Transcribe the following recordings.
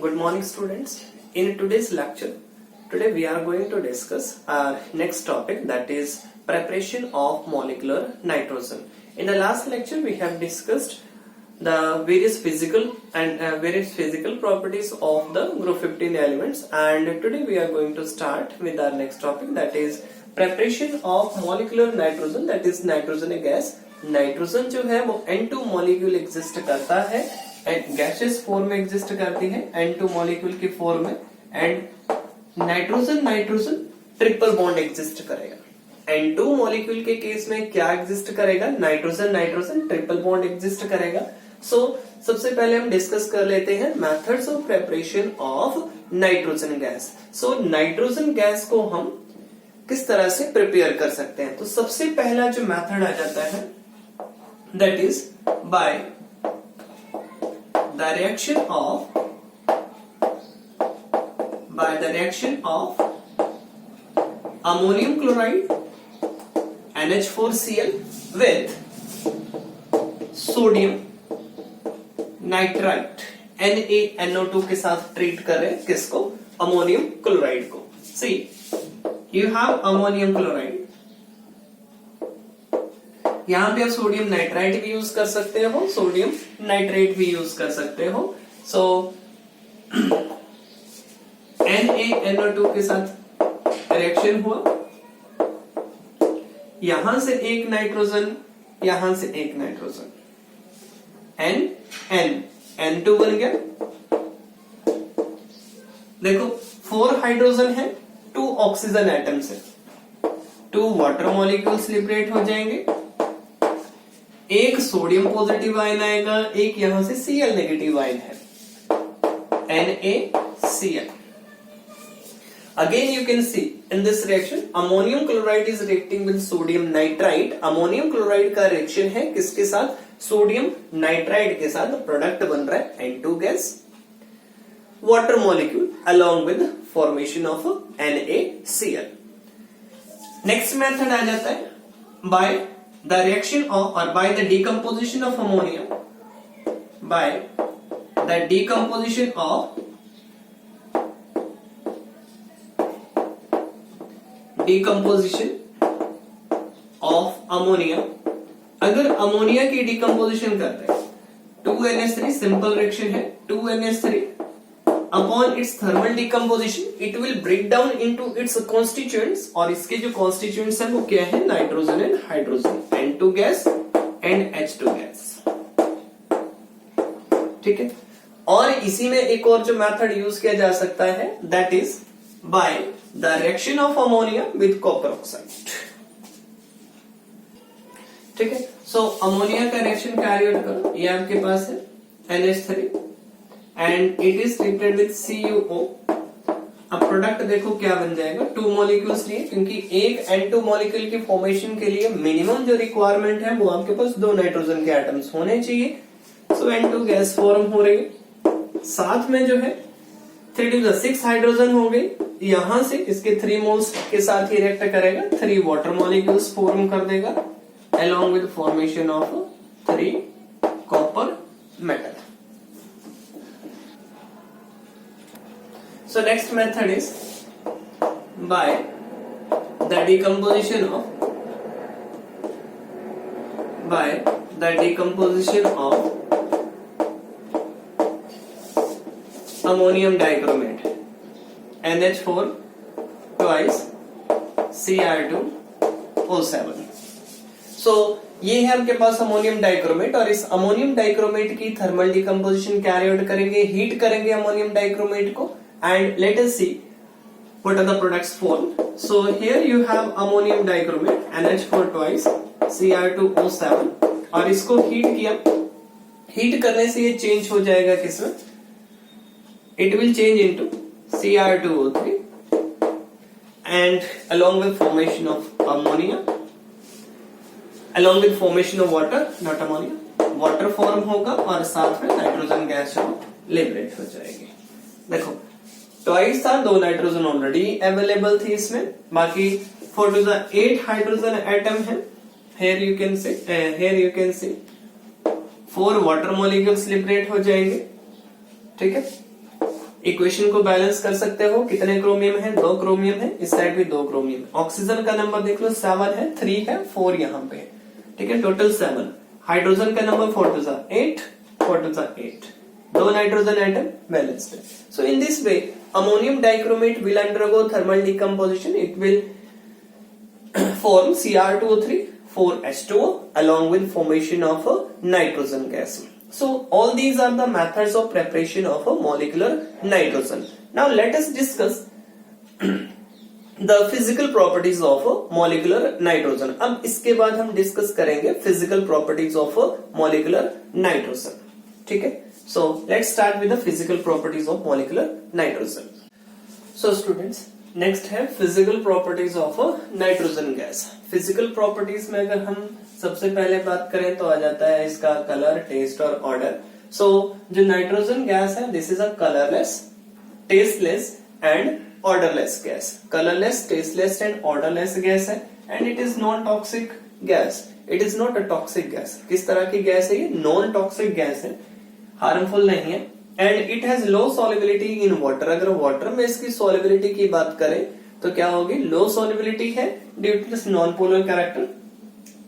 Good morning, students. In today's lecture, today we are going to discuss our next topic, that is preparation of molecular nitrogen. In the last lecture, we have discussed the various physical properties of the group 15 elements, and today we are going to start with our next topic, that is preparation of molecular nitrogen, that is nitrogen gas. Nitrogen जो है वो N2 molecule exist करता है and gaseous form में exist करती है N2 molecule की form में, and nitrogen triple bond exist करेगा। N2 मॉलिक्यूल के केस में क्या एग्जिस्ट करेगा? नाइट्रोजन ट्रिपल बॉन्ड एग्जिस्ट करेगा। सबसे पहले हम डिस्कस कर लेते हैं methods of preparation of nitrogen gas. Nitrogen gas को हम किस तरह से प्रिपेयर कर सकते हैं? तो सबसे पहला जो मेथड आ जाता है, that is by the reaction of ammonium chloride NH4Cl with sodium nitrite NaNO2 के साथ ट्रीट कर रहे हैं किसको? अमोनियम क्लोराइड को। सी यू हैव अमोनियम क्लोराइड, यहां पे आप सोडियम नाइट्राइट भी यूज कर सकते हो, सोडियम नाइट्रेट भी यूज कर सकते हो। NaNO2 के साथ रिएक्शन हुआ, यहां से एक नाइट्रोजन, यहां से एक नाइट्रोजन, N2 बन गया। देखो 4 हाइड्रोजन है, 2 ऑक्सीजन एटम्स है, 2 वाटर मॉलिक्यूल्स लिबरेट हो जाएंगे, एक सोडियम पॉजिटिव आयन आएगा, एक यहां से Cl नेगेटिव आयन है, NaCl। Again you can see in this reaction ammonium chloride is reacting with sodium nitrite। Ammonium chloride का रिएक्शन है किसके साथ? सोडियम नाइट्राइड के साथ। प्रोडक्ट बन रहा है N2 gas, water molecule along with formation of NaCl। Next method आ जाता है by the reaction of or by the decomposition of ammonia, by the decomposition of ammonia। अगर अमोनिया की डिकम्पोजिशन करते हैं, 2NH3 सिंपल रिएक्शन है, 2NH3 upon its thermal decomposition it will break down into its constituents, और इसके जो constituents हैं वो क्या है? Nitrogen and hydrogen, N2 gas and H2 gas. ठीक है, और इसी में एक और जो मेथड यूज किया जा सकता है, that is by the reaction of ammonia with copper oxide. ठीक है, अमोनिया का रिएक्शन कैरी आउट करो, ये आपके पास है NH3 and it is treated with CuO। अब प्रोडक्ट देखो क्या बन जाएगा, 2 मॉलिक्यूल्स लिए, क्योंकि एक N2 मॉलिक्यूल की फॉर्मेशन के लिए मिनिमम जो रिक्वायरमेंट है वो आपके पास 2 नाइट्रोजन के एटम्स होने चाहिए। N2 गैस फॉर्म हो रही है, साथ में जो है 3 to the 6 हाइड्रोजन हो गई, यहां से इसके 3 मोल्स के साथ ही रिएक्ट करेगा, 3 वाटर मॉलिक्यूल्स फॉर्म कर देगा along with formation of 3 copper metal। So next method is by the decomposition of ammonium dichromate NH4 twice Cr2O7। ये है आपके पास अमोनियम डाइक्रोमेट, और इस अमोनियम डाइक्रोमेट की थर्मल डिकम्पोजिशन कैरी आउट करेंगे, हीट करेंगे अमोनियम डाइक्रोमेट को, and let us see what are the products formed। So here you have ammonium dichromate NH4 twice Cr2O7, और इसको हीट किया, हीट करने से ये चेंज हो जाएगा किसमें? It will change into Cr2O3 and along with formation of ammonia, along with formation of water, not ammonia, water form होगा और साथ में नाइट्रोजन गैस लिबरेट हो जाएगी। देखो ट्वाइस था, 2 नाइट्रोजन ऑलरेडी अवेलेबल थी इसमें, बाकी 4 to the 8 हाइड्रोजन एटम है। here you can see 4 water molecules liberate हो जाएंगे। ठीक है, इक्वेशन को बैलेंस कर सकते हो, कितने क्रोमियम है, 2 क्रोमियम है, इस साइड भी 2 क्रोमियम। ऑक्सीजन का नंबर देख लो 7 है, 3 है, 4 यहाँ पे, ठीक है, टोटल 7। हाइड्रोजन का number 4 to the 8, 4 to the 8, 2 nitrogen atom balanced है। So in this way ammonium dichromate will undergo thermal decomposition, it will form Cr2O3 4H2O along with formation of a nitrogen gas. So all these are the methods of preparation of a molecular nitrogen. Now let us discuss the physical properties of a molecular nitrogen. अब इसके बाद हम discuss करेंगे physical properties of a molecular nitrogen. ठीक है, so let's start with the physical properties of molecular nitrogen. So students, next है physical properties of nitrogen gas. Physical properties में अगर हम सबसे पहले बात करें तो आ जाता है इसका कलर, टेस्ट और ऑर्डर। सो जो नाइट्रोजन गैस है, this is a colourless, tasteless and odourless gas. Colourless, tasteless and odourless gas है and it is non toxic gas, it is not a toxic gas. किस तरह की gas है ये? Non toxic gas है, harmful नहीं है and it has low solubility in water. अगर वाटर में इसकी सॉल्युबिलिटी की बात करें तो क्या होगी? लो सॉल्युबिलिटी है due to this non polar character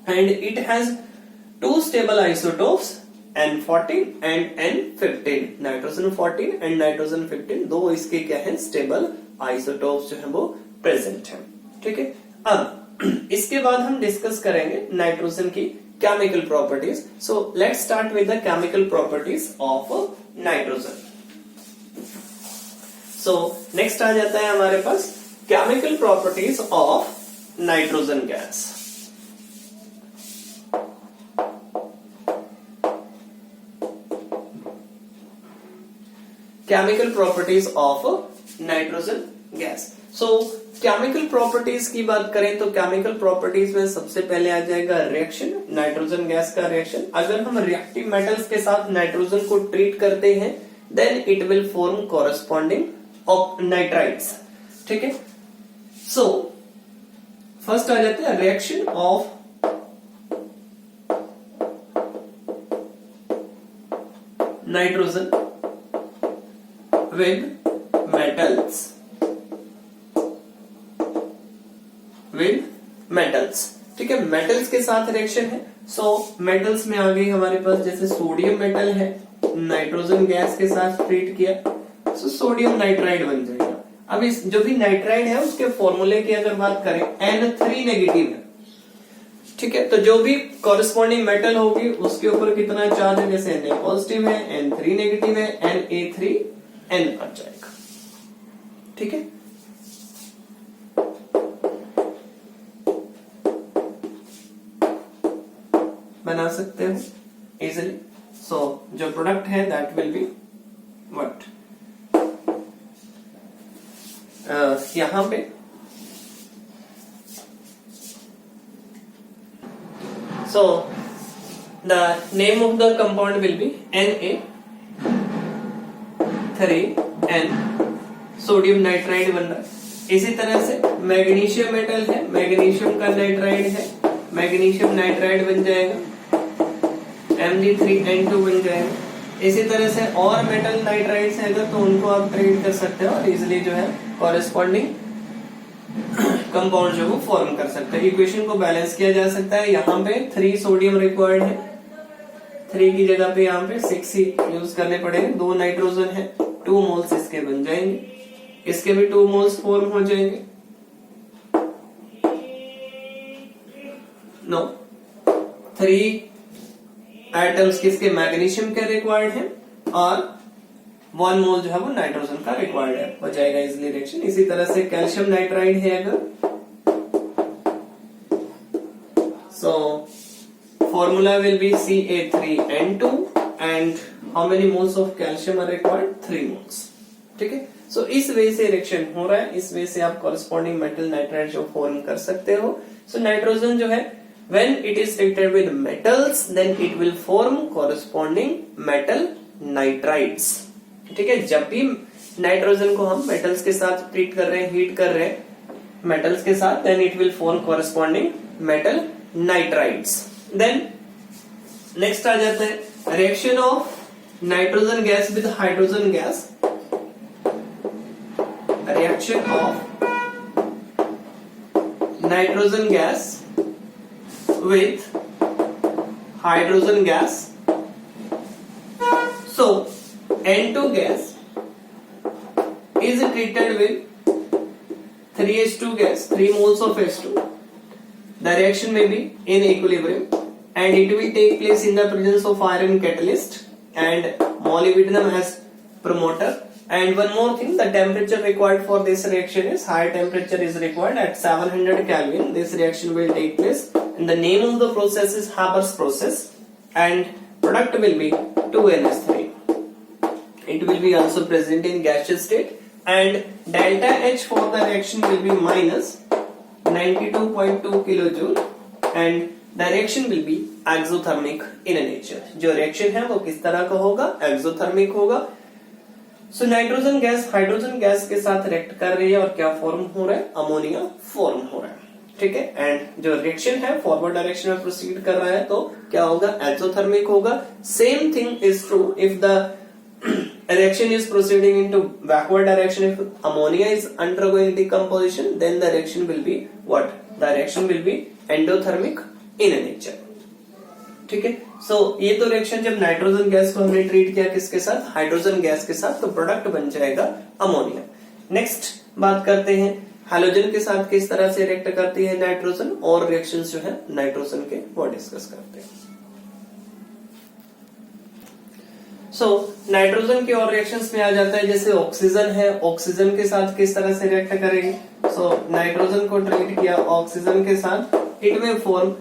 and it has 2 stable isotopes N14 and N15। Nitrogen 14 and nitrogen 15 दो इसके क्या है? स्टेबल आइसोटोप्स जो है वो प्रेजेंट है। ठीक है, अब इसके बाद हम डिस्कस करेंगे नाइट्रोजन की chemical properties. So let's start with the chemical properties of nitrogen. So next आ जाता है हमारे पास chemical properties of nitrogen gas. Chemical properties of nitrogen gas. So chemical properties की बात करें तो केमिकल प्रॉपर्टीज में सबसे पहले आ जाएगा रिएक्शन, नाइट्रोजन गैस का रिएक्शन। अगर हम रिएक्टिव मेटल्स के साथ नाइट्रोजन को ट्रीट करते हैं then it will form corresponding of nitrides. ठीक है, सो फर्स्ट आ जाते हैं reaction of nitrogen with metals, with metals. ठीक है, मेटल्स के साथ रिएक्शन है। सो मेटल्स में आ गई हमारे पास, जैसे सोडियम मेटल है, नाइट्रोजन गैस के साथ ट्रीट किया तो सोडियम नाइट्राइड बन जाएगा। अब इस जो भी नाइट्राइड है उसके फॉर्मूले की अगर बात करें N3 नेगेटिव है। ठीक है, तो जो भी कॉरेस्पॉन्डिंग मेटल होगी उसके ऊपर कितना चार्ज है? जैसे Na पॉजिटिव है, N3 नेगेटिव है, Na3N आ जाएगा। ठीक है, बना सकते हो इजिली। सो जो प्रोडक्ट है दैट विल बी व्हाट, यहां पे so the name of the compound will be Na3N, sodium nitride बन रहा है। इसी तरह से मैग्नीशियम मेटल है, मैग्नीशियम का नाइट्राइड है, मैग्नीशियम नाइट्राइड बन जाएगा, Mg3N2 बन जाएगा। इसी तरह से और मेटल नाइट्राइड्स है अगर तो उनको आप ट्रीट कर सकते हो और इजिली जो है कॉरेस्पॉन्डिंग कंपाउंड जो वो फॉर्म कर सकते हैं। इक्वेशन को बैलेंस किया जा सकता है। यहाँ पे 3 सोडियम रिक्वायर्ड है, 3 की जगह पे यहाँ पे 6 ही यूज करने पड़ेंगे। 2 नाइट्रोजन है, 2 मोल्स इसके बन जाएंगे, इसके भी 2 मोल्स फॉर्म हो जाएंगे। नो, 3 एटम्स किसके? मैग्नीशियम के रिक्वायर्ड है और 1 मोल जो है वो नाइट्रोजन का रिक्वायर्ड है, हो जाएगा इजिली रिएक्शन। इसी तरह से कैल्शियम नाइट्राइड है अगर, so formula will be Ca3N2 and how many moles of calcium are required? 3 moles. ठीक है, सो इस वे से रिएक्शन हो रहा है, इस वे से आप कॉरेस्पॉन्डिंग मेटल नाइट्राइड जो फॉर्म कर सकते हो। सो नाइट्रोजन जो है when it is treated with metals then it will form corresponding metal nitrides। ठीक है, जब भी नाइट्रोजन को हम मेटल्स के साथ ट्रीट कर रहे हैं, हीट कर रहे हैं मेटल्स के साथ, then it will form corresponding metal nitrides। then next आ जाता है reaction of nitrogen gas with hydrogen gas. reaction of nitrogen gas with hydrogen gas. So N2 gas is treated with 3H2 gas, 3 moles of H2. The reaction may be in equilibrium and it will take place in the presence of iron catalyst and molybdenum as promoter. And one more thing, the temperature required for this reaction is high temperature is required at 700 Kelvin. This reaction will take place and the name of the process is Haber's process and product will be 2NH3. It will be also present in gaseous state and delta H for the reaction will be minus 92.2 kilojoule and the reaction will be exothermic in nature. जो reaction है वो किस तरह का होगा? exothermic होगा. So nitrogen gas hydrogen gas के साथ रिएक्ट कर रही है और क्या फॉर्म हो रहा है? अमोनिया फॉर्म हो रहा है. ठीक है. एंड जो रिएक्शन है फॉरवर्ड डायरेक्शन में प्रोसीड कर रहा है तो क्या होगा? एक्सोथर्मिक होगा. Same thing is true if the reaction is proceeding into backward direction. If ammonia is undergoing decomposition, then the reaction will be what? The reaction will be endothermic in nature. ठीक है. सो ये तो reaction जब nitrogen gas को हमने treat किया किसके साथ? हाइड्रोजन गैस के साथ, तो प्रोडक्ट बन जाएगा अमोनिया. नेक्स्ट बात करते हैं हैलोजन के साथ किस तरह से रिएक्ट करती है नाइट्रोजन और रिएक्शंस जो है नाइट्रोजन के वो डिस्कस करते हैं. सो नाइट्रोजन के और रिएक्शंस में आ जाता है जैसे ऑक्सीजन है, ऑक्सीजन के साथ किस तरह से रिएक्ट करेगी. सो नाइट्रोजन को ट्रीट किया ऑक्सीजन के साथ, इट में form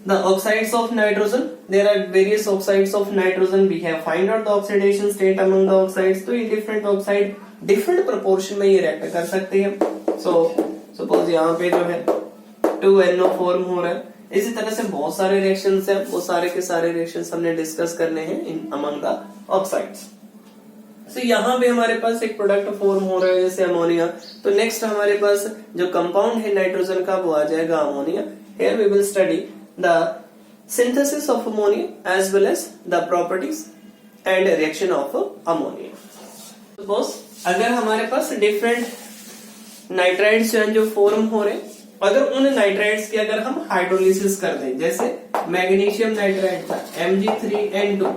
the oxides of nitrogen. There are various oxides of nitrogen. We have find out the oxidation state among the oxides. तो ये different oxide different proportion में ये react कर सकते हैं. So suppose यहाँ पे जो है 2NO फॉर्म हो रहा है. इसी तरह से बहुत सारे रिएक्शंस हैं, वो सारे के सारे रिएक्शंस हमने डिस्कस करने हैं इन अमंग द ऑक्साइड्स. So यहाँ पे हमारे पास एक प्रोडक्ट फॉर्म हो रहा है जैसे अमोनिया. तो नेक्स्ट हमारे पास जो कंपाउंड है नाइट्रोजन का वो आ जाएगा ammonia. Here we will study the synthesis of ammonia as well as the properties and reaction of ammonia. Suppose अगर हमारे पास different नाइट्राइड्स जो फॉर्म हो रहे, अगर उन नाइट्राइड्स की अगर हम हाइड्रोलिसिस कर दें, जैसे मैग्नीशियम नाइट्राइड था Mg3N2,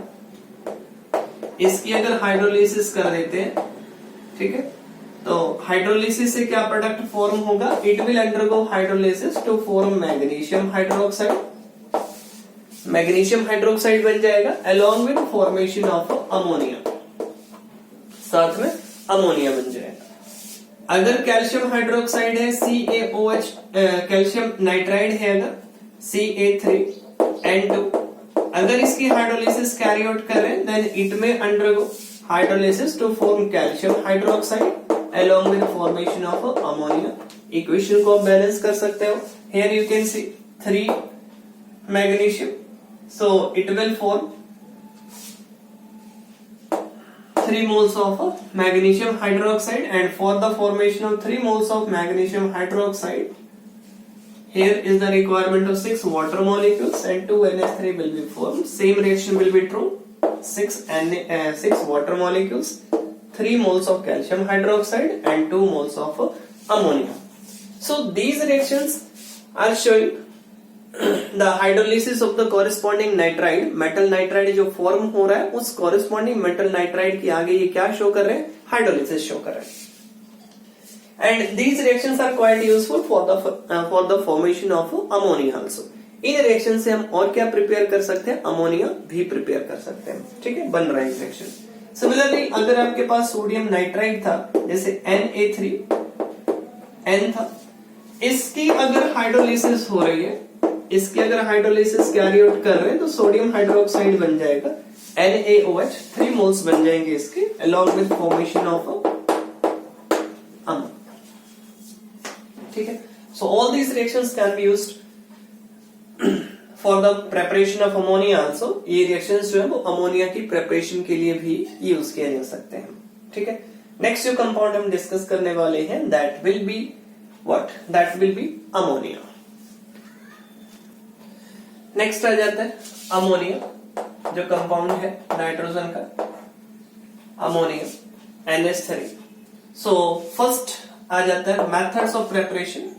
इसकी अगर हाइड्रोलिसिस कर देते हैं, ठीक है, तो हाइड्रोलिसिस से क्या प्रोडक्ट फॉर्म होगा? It will undergo hydrolysis to form magnesium hydroxide. Magnesium hydroxide बन जाएगा along with formation of ammonia, साथ में अमोनिया बन जाएगा. अगर कैल्शियम हाइड्रोक्साइड है CaOH, कैल्शियम नाइट्राइड है अगर Ca3N2, अगर इसकी हाइड्रोलिसिस कैरी आउट करें देन इट में undergo hydrolysis to form calcium hydroxide along with formation of ammonia. Equation को आप बैलेंस कर सकते हो. Here you can see 3 magnesium, so it will form 3 moles of magnesium hydroxide, and for the formation of 3 moles of magnesium hydroxide, here is the requirement of 6 water molecules and 2 NH3 will be formed. Same reaction will be true. 6 water molecules, 3 moles of calcium hydroxide and 2 moles of ammonia. So these reactions are showing the hydrolysis of the corresponding nitride. metal nitride जो form हो रहा है उस corresponding metal nitride की आगे ये क्या show कर रहे हैं? हाइड्रोलिसिस शो कर रहे हैं. And these reactions are quite useful for the formation of ammonia also. In reaction से हम और क्या प्रिपेयर कर सकते हैं? अमोनिया भी प्रिपेयर कर सकते हैं. ठीक है, बन रहा है रिएक्शन. सिमिलरली अगर आपके पास सोडियम नाइट्राइड था जैसे Na3N था, इसकी अगर हाइड्रोलिसिस हो रही है, इसकी अगर हाइड्रोलिसिस कैरी आउट कर रहे हैं तो सोडियम हाइड्रोक्साइड बन जाएगा NaOH, 3 मोल्स बन जाएंगे इसके along with formation of ammonia. ठीक है, so all these reactions can be used for the preparation of ammonia also. ये reactions जो है वो अमोनिया की प्रिपरेशन के लिए भी यूज किए जा सकते हैं. ठीक है, नेक्स्ट जो कंपाउंड हम डिस्कस करने वाले हैं that will be what? That will be ammonia. Next आ जाता है अमोनिया, जो कंपाउंड है नाइट्रोजन का, अमोनिया NH3. सो फर्स्ट आ जाता है methods of preparation.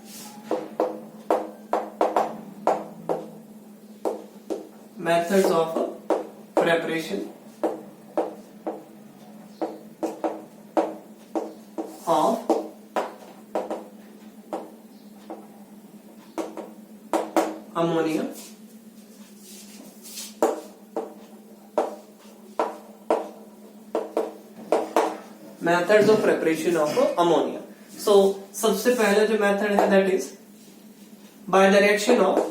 Methods of preparation of ammonia. Methods of preparation of ammonia. So सबसे पहले जो मेथड है that is by the reaction of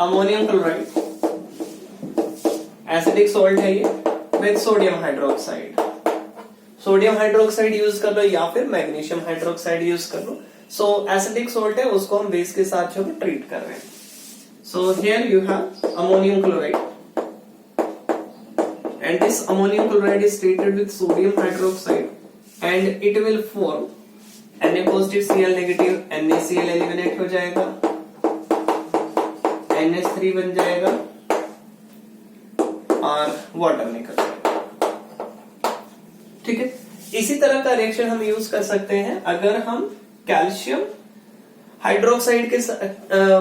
ammonium chloride, acidic salt है ये, with sodium hydroxide. Sodium hydroxide use कर लो या फिर मैग्नीशियम हाइड्रोक्साइड यूज कर लो। सो एसिडिक सॉल्ट है, उसको हम बेस के साथ जो ट्रीट कर रहे हैं। So here you have ammonium chloride and this ammonium chloride is treated with sodium hydroxide and it will form Na positive Cl negative, NaCl eliminate हो जाएगा, NH3 बन जाएगा और वाटर निकल जाएगा। ठीक है, इसी तरह का रिएक्शन हम यूज कर सकते हैं अगर हम कैल्शियम हाइड्रोक्साइड के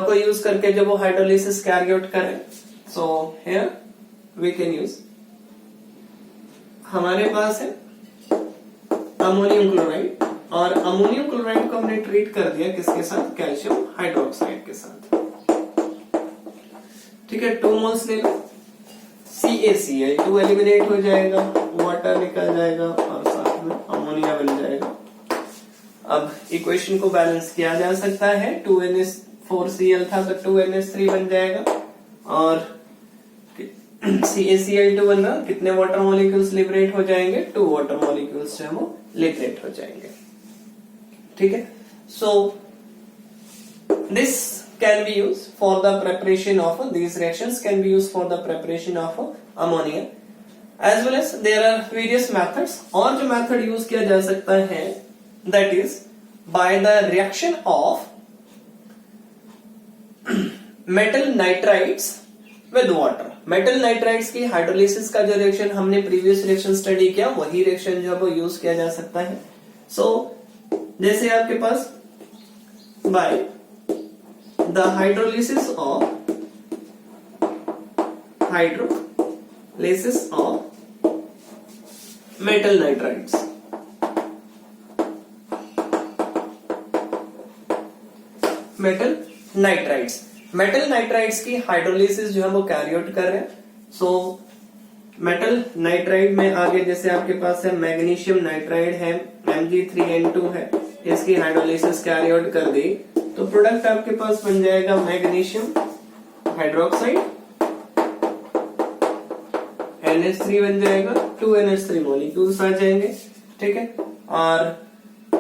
को यूज करके जब वो हाइड्रोलिसिस कैरी आउट करें। So here we can use, हमारे पास है अमोनियम क्लोराइड और अमोनियम क्लोराइड को हमने ट्रीट कर दिया किसके साथ, कैल्शियम हाइड्रोक्साइड के साथ। ठीक है, 2 मोल्स ले लो, CaCl2 एलिमिनेट हो जाएगा, वाटर निकल जाएगा और साथ में अमोनिया बन जाएगा। अब इक्वेशन को बैलेंस किया जा सकता है, 2NH4Cl था तो 2NH3 बन जाएगा और CaCl2 बन रहा, कितने वाटर मॉलिक्यूल्स लिबरेट हो जाएंगे, 2 वाटर मॉलिक्यूल्स जो है वो लिबरेट हो जाएंगे। ठीक है, so this can be used for the preparation of these reactions can be used for the preparation of ammonia as well as there are various methods। और जो मेथड यूज किया जा सकता है that is by the reaction of metal nitrides with water। Metal nitrides की hydrolysis का जो reaction हमने प्रीवियस रिएक्शन स्टडी किया वही रिएक्शन जो है वो यूज किया जा सकता है। सो जैसे आपके पास by the hydrolysis of metal nitrides, metal nitrides की हाइड्रोलिसिस जो है वो कैरी आउट कर रहे हैं। सो मेटल नाइट्राइड में आगे जैसे आपके पास है मैग्नीशियम नाइट्राइड है, Mg3N2 है, इसकी हाइड्रोलिसिस कैरी आउट कर दी तो प्रोडक्ट आपके पास बन जाएगा मैग्नीशियम हाइड्रोक्साइड, NH3 बन जाएगा, 2NH3 मॉलिक्यूल्स आ जाएंगे। ठीक है, और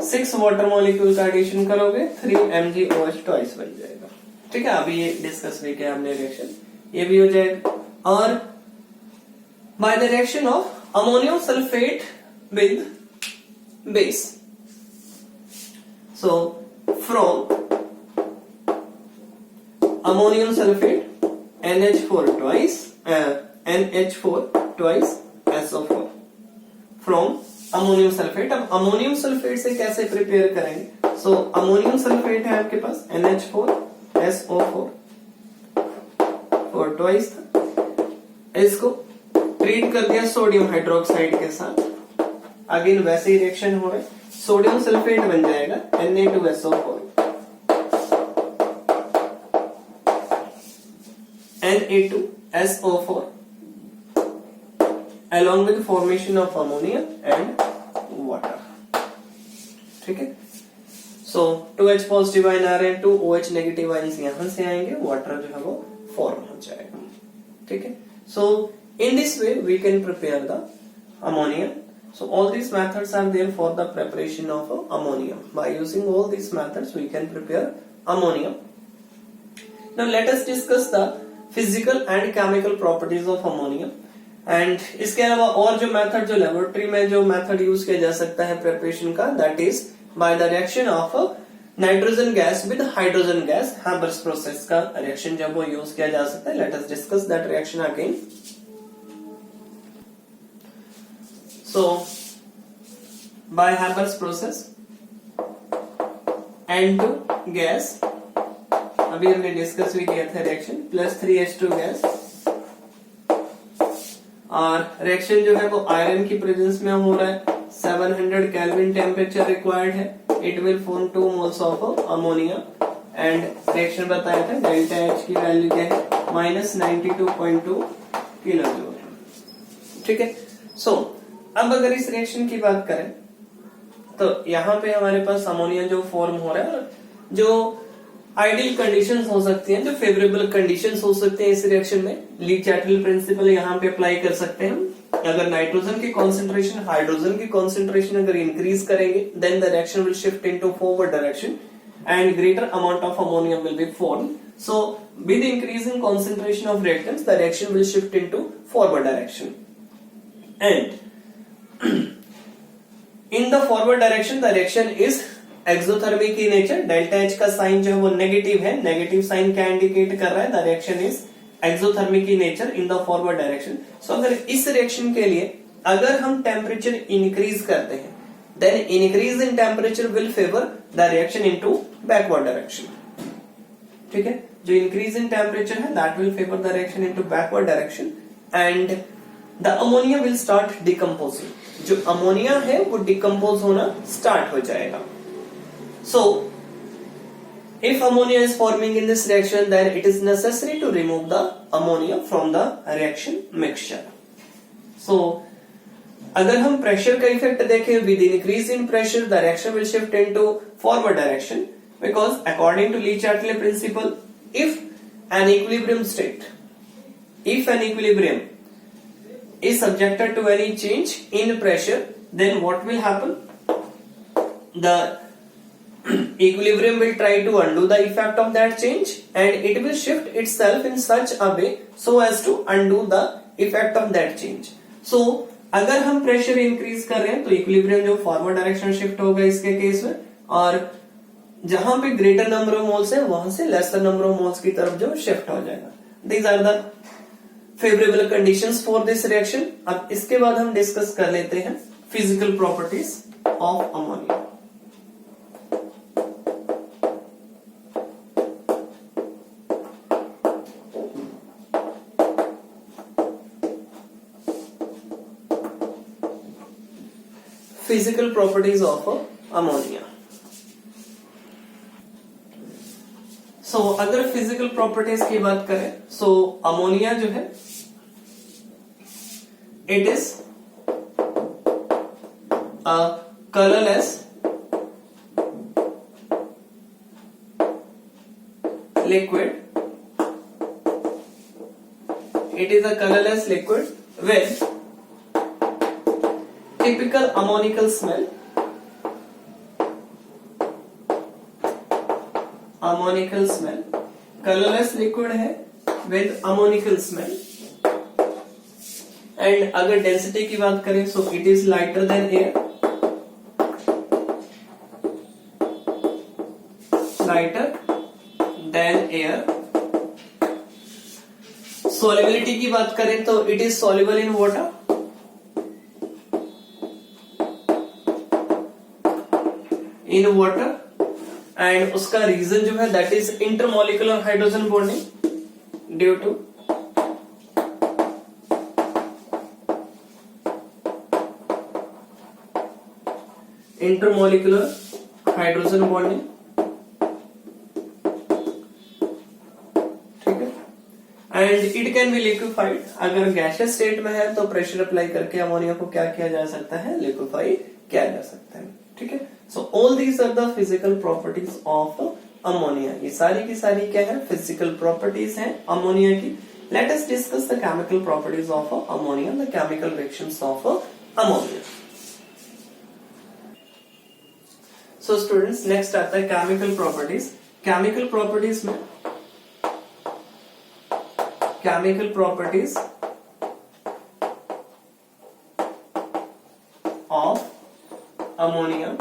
6 वाटर मॉलिक्यूल का एडिशन करोगे 3MgOH ट्वाइस बन जाएगा। ठीक है, अभी ये डिस्कस भी किया हमने रिएक्शन, ये भी हो जाएगा। और bye the reaction of ammonium sulphate with base, so from ammonium sulfate NH4 twice SO4 from ammonium sulfate। अब ammonium sulfate से कैसे प्रिपेयर करेंगे? सो ammonium sulfate है आपके पास NH4 SO4 4 twice था, इसको ट्रीट कर दिया सोडियम हाइड्रोक्साइड के साथ, अगेन वैसे ही रिएक्शन हो रहा है, सोडियम सल्फेट बन जाएगा Na2SO4 Na2SO4 along with formation of ammonia and water। ठीक है, सो 2H पॉजिटिव आयन आ रहे हैं, 2 OH नेगेटिव आयन्स यहां से आएंगे, वाटर जो है वो फॉर्म हो जाएगा। ठीक है, so in this way we can prepare the ammonia. So all these methods are there for the preparation of ammonia। By using all these methods we can prepare ammonia। Now let us discuss the physical and chemical properties of ammonia। And इसके अलावा और जो method जो laboratory में जो method use किया जा सकता है प्रिपरेशन का, that is by the reaction of nitrogen gas with hydrogen gas, Haber's process का रिएक्शन जब वो यूज किया जा सकता है। Let us discuss that reaction again। So by Haber's process N2 gas, अभी हमने डिस्कस भी किया था रिएक्शन, प्लस 3H2 गैस, और रिएक्शन जो है वो आयरन की प्रेजेंस में हो रहा है, 700 केल्विन टेम्परेचर रिक्वायर्ड है, it will form 2 moles of ammonia, and reaction बताया था डेल्टा H की वैल्यू क्या है, -92.2 किलो जूल। ठीक है। सो अब अगर इस रिएक्शन की बात करें तो यहाँ पे हमारे पास अमोनिया जो फॉर्म हो रहा है, जो आइडियल कंडीशंस हो सकती हैं, जो फेवरेबल कंडीशंस हो सकते हैं इस रिएक्शन में, ली चैटल प्रिंसिपल यहाँ पे अप्लाई कर सकते हैं हम। अगर नाइट्रोजन की कॉन्सेंट्रेशन हाइड्रोजन की कॉन्सेंट्रेशन अगर इंक्रीज करेंगे, then the reaction will shift into forward direction and greater amount of ammonia will be formed. So with increase in concentration of reactants, the reaction will shift into forward direction, and in the forward direction the reaction is exothermic in nature. delta H का sign जो है वो negative है, negative sign क्या indicate कर रहा है, the reaction is exothermic in nature in the forward direction. So अगर इस रिएक्शन के लिए अगर हम टेम्परेचर इंक्रीज करते हैं, then increase in temperature will favor the reaction into backward direction. ठीक है, जो increase in temperature है that will favor the reaction into backward direction, and the ammonia will start decomposing. जो अमोनिया है वो decompose होना स्टार्ट हो जाएगा. So if ammonia is forming in this reaction, then it is necessary to remove the ammonia from the reaction mixture. So अगर हम pressure का effect देखें, with increase in pressure the reaction will shift into forward direction, because according to Le Chatelier principle, if an equilibrium state, if an equilibrium is subjected to any change in pressure, then what will happen? The equilibrium will try to undo the effect of that change, and it will shift itself in such a way so as to undo the effect of that change. So अगर हम pressure increase कर रहे हैं तो equilibrium जो forward direction shift होगा इसके case में, और जहां पे ग्रेटर नंबर ऑफ मोल्स है वहां से लेसर नंबर ऑफ मोल्स की तरफ जो शिफ्ट हो जाएगा. These are the favourable conditions for this reaction. अब इसके बाद हम डिस्कस कर लेते हैं physical properties of ammonia. Physical properties of ammonia. So अगर फिजिकल प्रॉपर्टीज की बात करें, सो अमोनिया जो है it is a colourless liquid. It is a colorless liquid with typical ammonical smell. Ammonical smell. Colorless liquid है with ammonical smell. And अगर density की बात करें, so it is lighter than air. Lighter than air. Solubility की बात करें तो it is soluble in water. In water, and उसका रीजन जो है that is intermolecular hydrogen bonding due to intermolecular hydrogen bonding. ठीक है, and it can be liquefied. अगर गैसियस स्टेट में है तो प्रेशर अप्लाई करके अमोनिया को क्या किया जा सकता है, लिक्विफाई किया जा सकता है. ठीक है, so all these are the physical properties of ammonia. ये सारी की सारी क्या है, physical properties हैं अमोनिया की. Let us discuss the chemical properties of ammonia, the chemical reactions of ammonia. So students, next आता है chemical properties. Chemical properties में chemical properties of ammonia.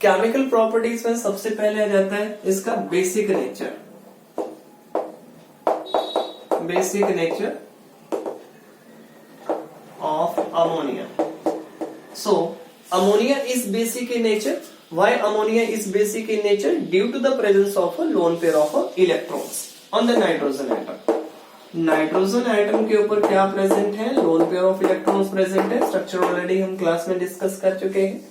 Chemical properties में सबसे पहले आ जाता है इसका basic nature. Basic nature of ammonia. So ammonia is basic in nature. Why ammonia is basic in nature? Due to the presence of a lone pair of electrons on the nitrogen atom. Nitrogen atom के ऊपर क्या present है? Lone pair of electrons present है. Structure already हम class में discuss कर चुके हैं.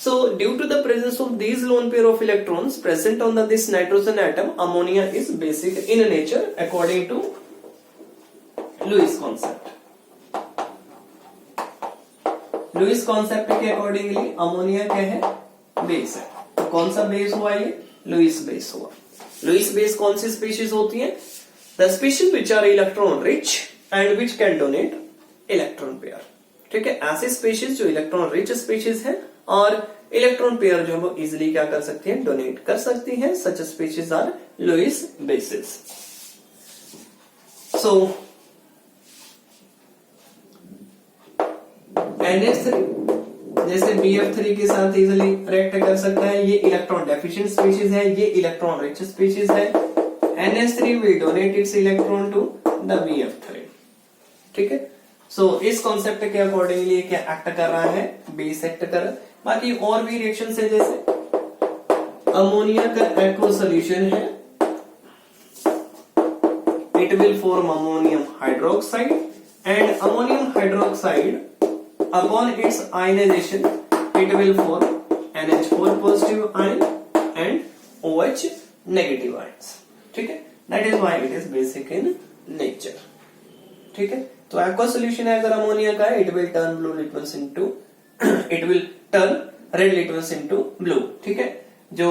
So due to the presence of these lone pair of electrons present on this nitrogen atom, ammonia is basic in nature according to Lewis concept. Lewis concept के accordingly ammonia क्या है? Base है. तो कौन सा बेस हुआ ये? Lewis base हुआ. लुईस बेस कौन सी स्पीशीज होती है? The species which are electron rich and which can donate electron pair. ठीक है, ऐसी स्पीशीज जो इलेक्ट्रॉन रिच स्पीशीज है और इलेक्ट्रॉन पेयर जो है वो इजिली क्या कर सकती है? डोनेट कर सकती है. Such species are Lewis bases. So NH3 जैसे BF3 के साथ इजिली रिएक्ट कर सकता है. ये इलेक्ट्रॉन डेफिशिएंट स्पीशीज है, ये इलेक्ट्रॉन रिच स्पीशीज है. NH3 will donate its electron to the BF3. ठीक है. सो इस कॉन्सेप्ट के अकॉर्डिंगली क्या एक्ट कर रहा है? बेस एक्ट कर रहा है. बाकी और भी रिएक्शंस है, जैसे अमोनिया का एक्वा सॉल्यूशन है, it will form ammonium hydroxide and ammonium hydroxide upon its ionization it will form NH4 positive ion and OH negative ions. ठीक है, that is why it is basic in nature. ठीक है, तो aqueous solution है अगर ammonia का, it will turn blue litmus into it will turn red litmus into blue. ठीक है, जो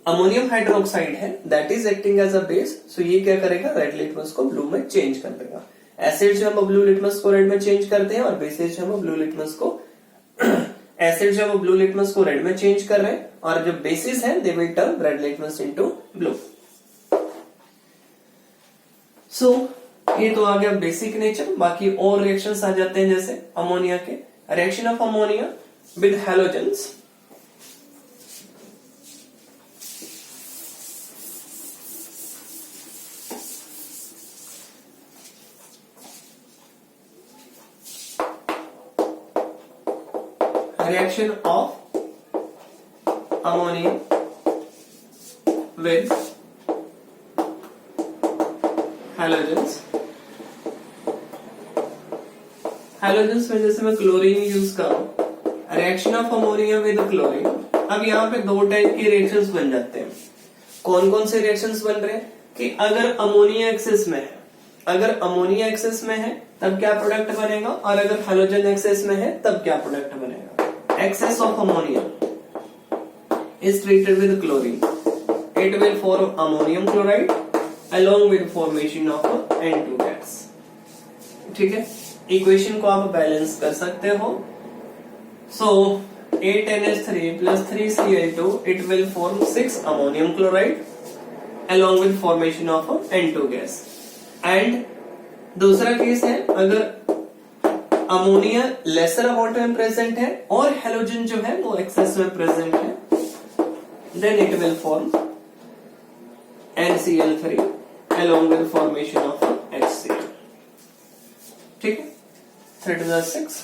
अमोनियम हाइड्रोक्साइड है that is acting as a base, so ये क्या करेगा? रेड लिटमस को ब्लू में चेंज कर देगा. एसिड जो हम ब्लू लिटमस को रेड में चेंज करते हैं और बेसिस जो हम ब्लू लिटमस को एसिड जो हम ब्लू लिटमस को रेड में चेंज कर रहे हैं और जो बेसिस है they will turn red litmus into blue. So ये तो आ गया बेसिक नेचर. बाकी और रिएक्शंस आ जाते हैं, जैसे अमोनिया के reaction of ammonia with halogens. Reaction of ammonia with halogens. Halogens में जैसे मैं क्लोरीन यूज करूं, reaction of ammonia with chlorine. अब यहाँ पे दो टाइप की रिएक्शंस बन जाते हैं. कौन कौन से रिएक्शंस बन रहे हैं? कि अगर अमोनिया एक्सेस में है, अगर अमोनिया एक्सेस में है तब क्या प्रोडक्ट बनेगा, और अगर हैलोजन एक्सेस में है तब क्या प्रोडक्ट बनेगा. Excess of ammonia is treated with chlorine. It will form ammonium chloride along with formation of N2 gas. ठीक है, इक्वेशन को आप बैलेंस कर सकते हो. So 8NH3 plus 3Cl2 it will form 6 ammonium chloride along with formation of N2 gas. And दूसरा case है, अगर अमोनिया लेसर अमाउंट में प्रेजेंट है और हेलोजन जो है वो एक्सेस में प्रेजेंट है, then it will form NCl3 along with formation of HCl. ठीक है, 3 to the 6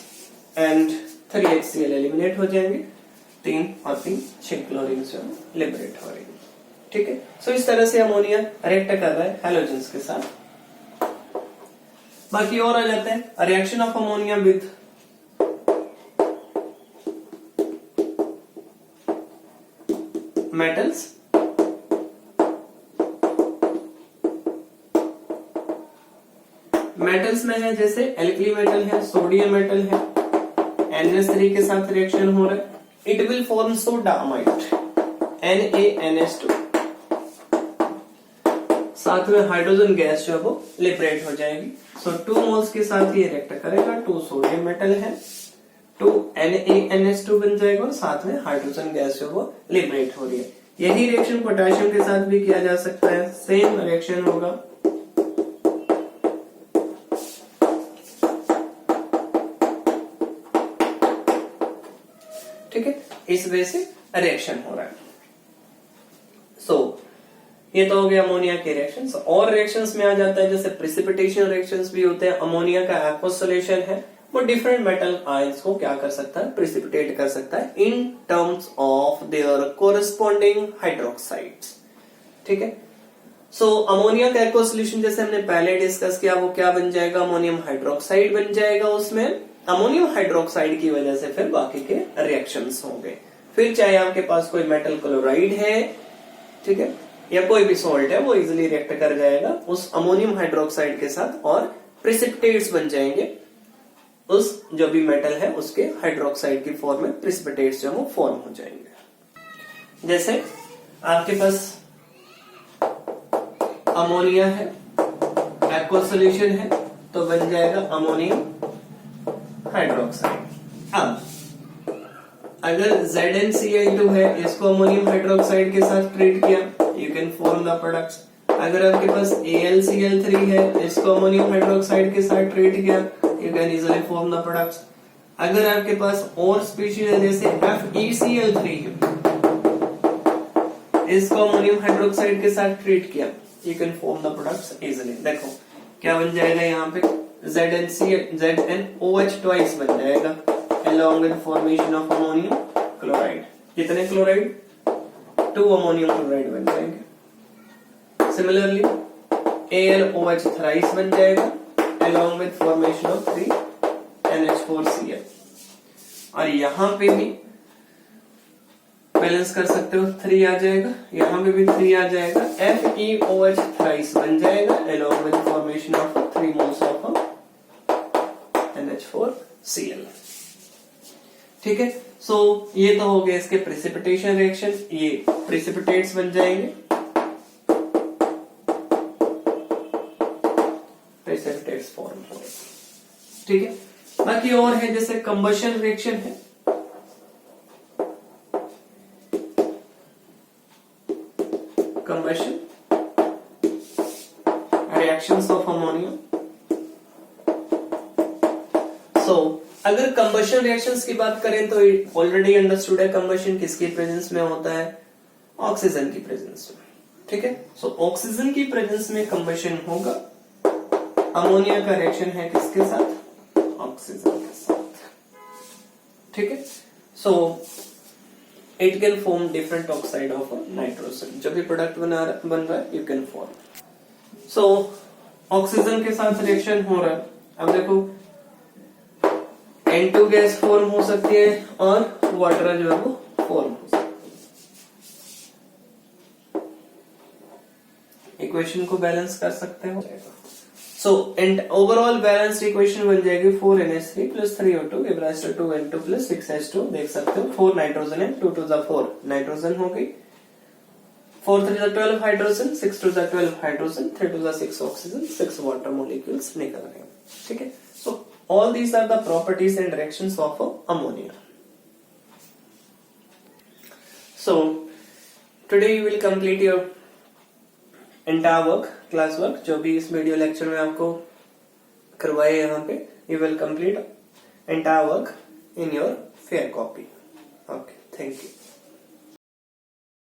and 3 HCl eliminate हो जाएंगे. 3 और 3 6 क्लोरीन से लिबरेट हो रही है. ठीक है, सो इस तरह से अमोनिया रिएक्ट कर रहा है हेलोजेंस के साथ. बाकी और आ जाते हैं reaction of ammonia with metals. Metals में है जैसे एल्कली मेटल है, सोडियम मेटल है, NH3 के साथ रिएक्शन हो रहा है. It will form sodamide NaNH2. साथ में हाइड्रोजन गैस जो है वो लिबरेट हो जाएगी. सो 2 मोल्स के साथ ये रिएक्ट करेगा. 2 सोडियम मेटल है, 2 NaNH2 बन जाएगा और साथ में हाइड्रोजन गैस जो वो लिबरेट हो रही है. यही रिएक्शन पोटेशियम के साथ भी किया जा सकता है. सेम रिएक्शन होगा. ठीक है, इस वजह से रिएक्शन हो रहा है. सो ये तो हो गया अमोनिया के रिएक्शंस. और रिएक्शंस में आ जाता है जैसे प्रेसिपिटेशन रिएक्शंस भी होते हैं. अमोनिया का एक्वस सॉल्यूशन है वो डिफरेंट मेटल आयंस को क्या कर सकता है, प्रिसिपिटेट कर सकता है in terms of their corresponding hydroxides. ठीक है, सो अमोनिया का एक्वा सोल्यूशन जैसे हमने पहले डिस्कस किया वो क्या बन जाएगा, अमोनियम हाइड्रोक्साइड बन जाएगा। उसमें अमोनियम हाइड्रोक्साइड की वजह से फिर बाकी के रिएक्शंस होंगे। फिर चाहे आपके पास कोई मेटल क्लोराइड है, ठीक है, या कोई भी सॉल्ट है, वो इजिली रिएक्ट कर जाएगा उस अमोनियम हाइड्रोक्साइड के साथ और प्रिसिपिटेट्स बन जाएंगे। उस जो भी मेटल है उसके हाइड्रोक्साइड की फॉर्म में प्रिसिपिटेट्स जो वो फॉर्म हो जाएंगे। जैसे आपके पास अमोनिया है, एक्वा सोल्यूशन है, तो बन जाएगा अमोनियम हाइड्रोक्साइड। अब अगर ZnCl2 है, इसको अमोनियम हाइड्रोक्साइड के साथ ट्रीट किया, you can form the products. अगर आपके पास AlCl3 है, इसको अमोनियम हाइड्रोक्साइड के साथ ट्रीट किया, you can easily form the products. अगर आपके पास और स्पीशीज है जैसे FeCl3 है, इसको अमोनियम हाइड्रोक्साइड के साथ ट्रीट किया, you can form the products easily. देखो क्या बन जाएगा, यहाँ पे ZnOH ट्वाइस बन जाएगा along with formation of ammonium chloride। कितने क्लोराइड, 2 अमोनियम क्लोराइड बन जाएंगे। सिमिलरली AlOH थ्राइस बन जाएगा along with formation of 3 NH4Cl। और यहाँ पे भी बैलेंस कर सकते हो, 3 आ जाएगा, यहाँ पे भी 3 आ जाएगा, FeOH थ्राइस बन जाएगा along with formation of 3 moles of NH4Cl। ठीक है, सो ये तो हो गए इसके प्रिसिपिटेशन रिएक्शन, ये प्रिसिपिटेट्स बन जाएंगे, प्रिसिपिटेट्स फॉर्म हो। ठीक है, बाकी और है जैसे कंबशन रिएक्शन है, combustion reactions of ammonia. So अगर कंबशन रिएक्शंस की बात करें तो ऑलरेडी अंडरस्टूड है कंबशन किसकी प्रेजेंस में होता है, ऑक्सीजन की प्रेजेंस में। ठीक है, सो ऑक्सीजन की प्रेजेंस में कंबशन होगा। अमोनिया का रिएक्शन है किसके साथ, ऑक्सीजन के साथ। ठीक है, so it can form different oxide of nitrogen. जब भी प्रोडक्ट बन रहा है you can form. So oxygen के साथ रिएक्शन हो रहा है, अब देखो N2 गैस फॉर्म हो सकती है और वाटर जो है वो फॉर्म हो सकती है। इक्वेशन को बैलेंस कर सकते हो। So and overall balanced equation बन जाएगी 4NH3 plus 3O2 give rise to 2N2 plus 6H2। देख सकते हो 4 नाइट्रोजन है, 2 to the 4 नाइट्रोजन हो गई, 4 3 the 12 hydrogen, 6 to the 12 hydrogen, 3 to the 6 oxygen, 6 water molecules निकल रहे हैं। ठीक है, सो all these are the properties and reactions of ammonia. So today you will complete your entire work, class work, जो भी इस वीडियो लेक्चर में आपको करवाए यहाँ पे, you will complete entire work in your fair copy. Okay, thank you.